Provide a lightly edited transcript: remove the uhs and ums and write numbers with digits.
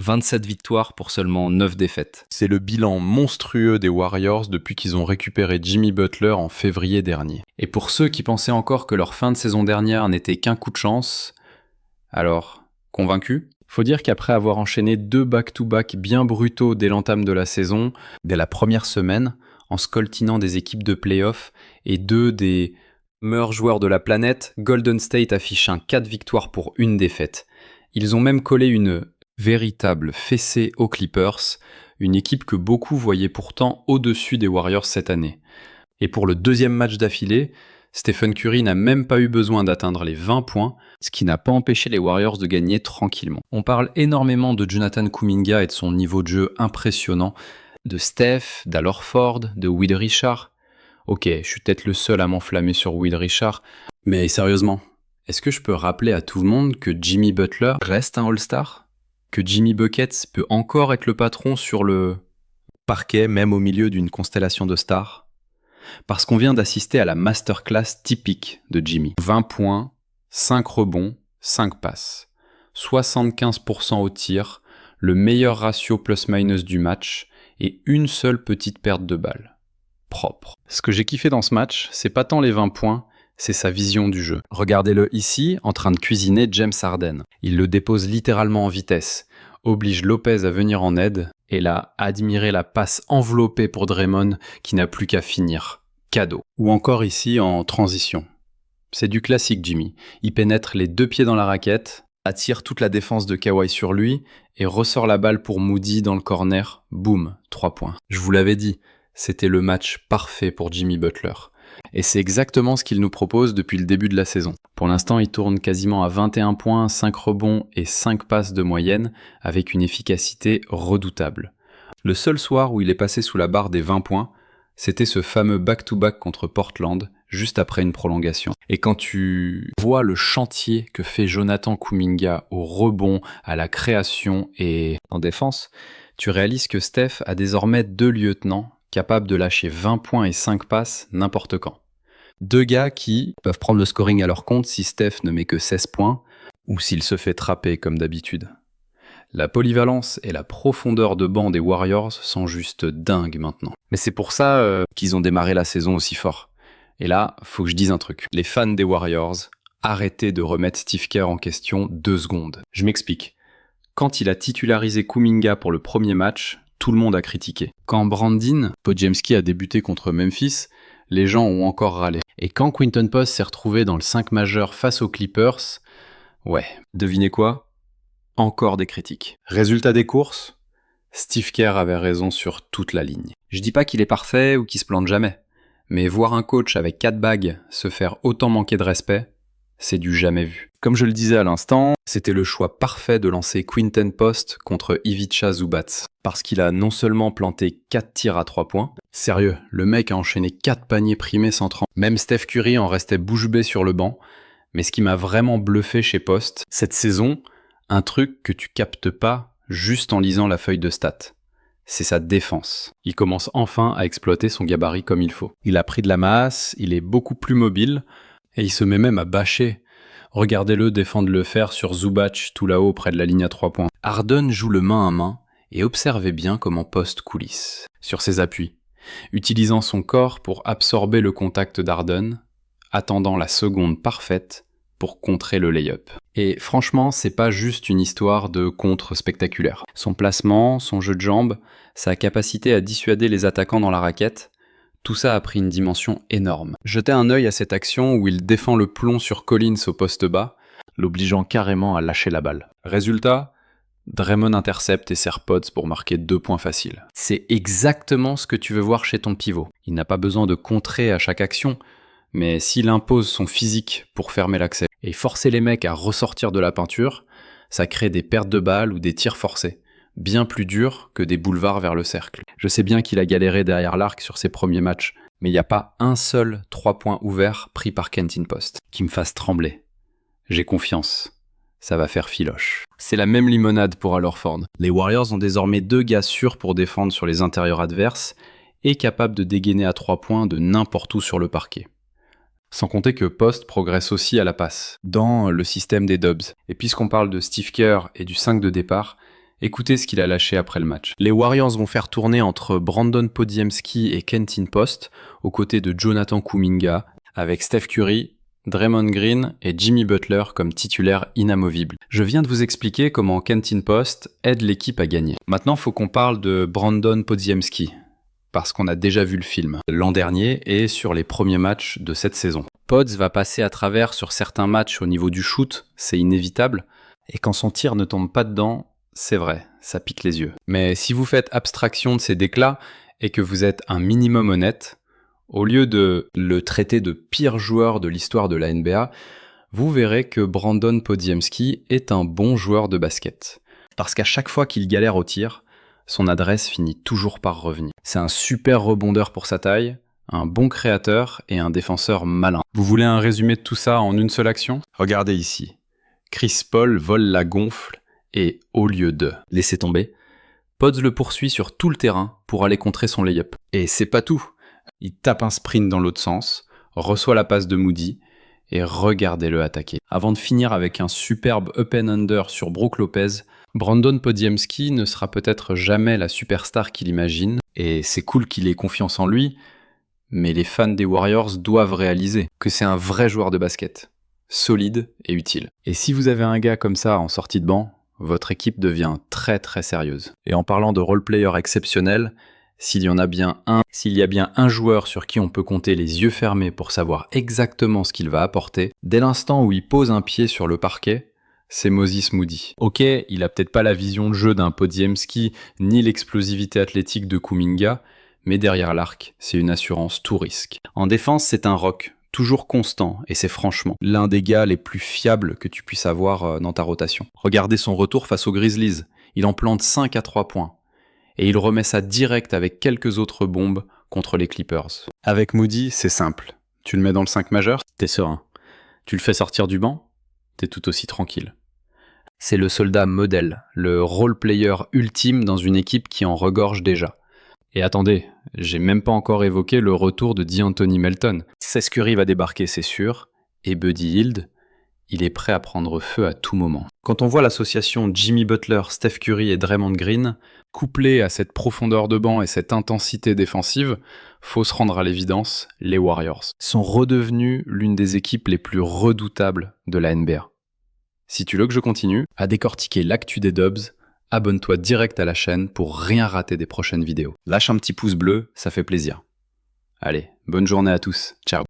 27 victoires pour seulement 9 défaites. C'est le bilan monstrueux des Warriors depuis qu'ils ont récupéré Jimmy Butler en février dernier. Et pour ceux qui pensaient encore que leur fin de saison dernière n'était qu'un coup de chance, alors, convaincus ? Faut dire qu'après avoir enchaîné 2 back-to-back bien brutaux dès l'entame de la saison, dès la première semaine, en scoltinant des équipes de play-off et 2 des meilleurs joueurs de la planète, Golden State affiche un 4 victoires pour 1 défaite. Ils ont même collé une véritable fessée aux Clippers, une équipe que beaucoup voyaient pourtant au-dessus des Warriors cette année. Et pour le 2e match d'affilée, Stephen Curry n'a même pas eu besoin d'atteindre les 20 points, ce qui n'a pas empêché les Warriors de gagner tranquillement. On parle énormément de Jonathan Kuminga et de son niveau de jeu impressionnant, de Steph, d'Al Horford, de Will Richard. Ok, je suis peut-être le seul à m'enflammer sur Will Richard, mais sérieusement, est-ce que je peux rappeler à tout le monde que Jimmy Butler reste un All-Star ? Que Jimmy Buckets peut encore être le patron sur le parquet, même au milieu d'une constellation de stars ? Parce qu'on vient d'assister à la masterclass typique de Jimmy. 20 points, 5 rebonds, 5 passes. 75% au tir, le meilleur ratio plus-minus du match et une seule petite perte de balle. Propre. Ce que j'ai kiffé dans ce match, c'est pas tant les 20 points, c'est sa vision du jeu. Regardez-le ici, en train de cuisiner James Harden. Il le dépose littéralement en vitesse, oblige Lopez à venir en aide, et là, admirez la passe enveloppée pour Draymond qui n'a plus qu'à finir. Cadeau. Ou encore ici en transition. C'est du classique Jimmy. Il pénètre les 2 pieds dans la raquette, attire toute la défense de Kawhi sur lui et ressort la balle pour Moody dans le corner. Boum, 3 points. Je vous l'avais dit, c'était le match parfait pour Jimmy Butler. Et c'est exactement ce qu'il nous propose depuis le début de la saison. Pour l'instant, il tourne quasiment à 21 points, 5 rebonds et 5 passes de moyenne avec une efficacité redoutable. Le seul soir où il est passé sous la barre des 20 points, c'était ce fameux back-to-back contre Portland, juste après une prolongation. Et quand tu vois le chantier que fait Jonathan Kuminga au rebond, à la création et en défense, tu réalises que Steph a désormais 2 lieutenants capables de lâcher 20 points et 5 passes n'importe quand. 2 gars qui peuvent prendre le scoring à leur compte si Steph ne met que 16 points, ou s'il se fait trapper comme d'habitude. La polyvalence et la profondeur de banc des Warriors sont juste dingues maintenant. Mais c'est pour ça qu'ils ont démarré la saison aussi fort. Et là, faut que je dise un truc. Les fans des Warriors, arrêtez de remettre Steve Kerr en question 2 secondes. Je m'explique. Quand il a titularisé Kuminga pour le premier match, tout le monde a critiqué. Quand Brandin Podziemski a débuté contre Memphis, les gens ont encore râlé. Et quand Quinton Post s'est retrouvé dans le 5 majeur face aux Clippers, ouais, devinez quoi ? Encore des critiques. Résultat des courses, Steve Kerr avait raison sur toute la ligne. Je dis pas qu'il est parfait ou qu'il se plante jamais, mais voir un coach avec 4 bagues se faire autant manquer de respect, c'est du jamais vu. Comme je le disais à l'instant, c'était le choix parfait de lancer Quinton Post contre Ivica Zubac, parce qu'il a non seulement planté 4 tirs à 3 points, sérieux, le mec a enchaîné 4 paniers primés sans 30. Même Steph Curry en restait bouche bée sur le banc, mais ce qui m'a vraiment bluffé chez Post, cette saison, un truc que tu captes pas juste en lisant la feuille de stats. C'est sa défense. Il commence enfin à exploiter son gabarit comme il faut. Il a pris de la masse, il est beaucoup plus mobile, et il se met même à bâcher. Regardez-le défendre le fer sur Zubac tout là-haut près de la ligne à 3 points. Harden joue le main à main, et observez bien comment Post coulisse. Sur ses appuis, utilisant son corps pour absorber le contact d'Harden, attendant la seconde parfaite pour contrer le lay-up. Et franchement, c'est pas juste une histoire de contre spectaculaire. Son placement, son jeu de jambes, sa capacité à dissuader les attaquants dans la raquette, tout ça a pris une dimension énorme. Jetez un œil à cette action où il défend le plomb sur Collins au poste bas, l'obligeant carrément à lâcher la balle. Résultat, Draymond intercepte et sert Pods pour marquer 2 points faciles. C'est exactement ce que tu veux voir chez ton pivot. Il n'a pas besoin de contrer à chaque action, mais s'il impose son physique pour fermer l'accès et forcer les mecs à ressortir de la peinture, ça crée des pertes de balles ou des tirs forcés, bien plus durs que des boulevards vers le cercle. Je sais bien qu'il a galéré derrière l'arc sur ses premiers matchs, mais il n'y a pas un seul 3 points ouverts pris par Quinton Post qui me fasse trembler. J'ai confiance. Ça va faire filoche. C'est la même limonade pour Al Horford. Les Warriors ont désormais 2 gars sûrs pour défendre sur les intérieurs adverses et capables de dégainer à 3 points de n'importe où sur le parquet. Sans compter que Post progresse aussi à la passe, dans le système des Dubs. Et puisqu'on parle de Steve Kerr et du 5 de départ, Écoutez ce qu'il a lâché après le match. Les Warriors vont faire tourner entre Brandon Podziemski et Kenton Post, aux côtés de Jonathan Kuminga, avec Steph Curry, Draymond Green et Jimmy Butler comme titulaires inamovibles. Je viens de vous expliquer comment Kenton Post aide l'équipe à gagner. Maintenant, faut qu'on parle de Brandon Podziemski, parce qu'on a déjà vu le film l'an dernier et sur les premiers matchs de cette saison. Pods va passer à travers sur certains matchs au niveau du shoot, c'est inévitable, et quand son tir ne tombe pas dedans, c'est vrai, ça pique les yeux. Mais si vous faites abstraction de ces déclats et que vous êtes un minimum honnête, au lieu de le traiter de pire joueur de l'histoire de la NBA, vous verrez que Brandon Podziemski est un bon joueur de basket. Parce qu'à chaque fois qu'il galère au tir, son adresse finit toujours par revenir. C'est un super rebondeur pour sa taille, un bon créateur et un défenseur malin. Vous voulez un résumé de tout ça en une seule action ? Regardez ici. Chris Paul vole la gonfle et au lieu de laisser tomber, Pods le poursuit sur tout le terrain pour aller contrer son lay-up. Et c'est pas tout. Il tape un sprint dans l'autre sens, reçoit la passe de Moody et regardez-le attaquer. Avant de finir avec un superbe up and under sur Brook Lopez, Brandon Podziemski ne sera peut-être jamais la superstar qu'il imagine, et c'est cool qu'il ait confiance en lui, mais les fans des Warriors doivent réaliser que c'est un vrai joueur de basket, solide et utile. Et si vous avez un gars comme ça en sortie de banc, votre équipe devient très très sérieuse. Et en parlant de role-player exceptionnel, s'il y a bien un joueur sur qui on peut compter les yeux fermés pour savoir exactement ce qu'il va apporter, dès l'instant où il pose un pied sur le parquet, c'est Moses Moody. Ok, il a peut-être pas la vision de jeu d'un Podziemski, ni l'explosivité athlétique de Kuminga, mais derrière l'arc, c'est une assurance tout risque. En défense, c'est un rock, toujours constant, et c'est franchement l'un des gars les plus fiables que tu puisses avoir dans ta rotation. Regardez son retour face aux Grizzlies, il en plante 5 à 3 points. Et il remet ça direct avec quelques autres bombes contre les Clippers. Avec Moody, c'est simple. Tu le mets dans le 5 majeur, t'es serein. Tu le fais sortir du banc, t'es tout aussi tranquille. C'est le soldat modèle, le role-player ultime dans une équipe qui en regorge déjà. Et attendez, j'ai même pas encore évoqué le retour de D'Anthony Melton. Steph Curry va débarquer, c'est sûr, et Buddy Hield, il est prêt à prendre feu à tout moment. Quand on voit l'association Jimmy Butler, Steph Curry et Draymond Green, couplée à cette profondeur de banc et cette intensité défensive, faut se rendre à l'évidence, les Warriors sont redevenus l'une des équipes les plus redoutables de la NBA. Si tu veux que je continue à décortiquer l'actu des Dubs, abonne-toi direct à la chaîne pour rien rater des prochaines vidéos. Lâche un petit pouce bleu, ça fait plaisir. Allez, bonne journée à tous, ciao.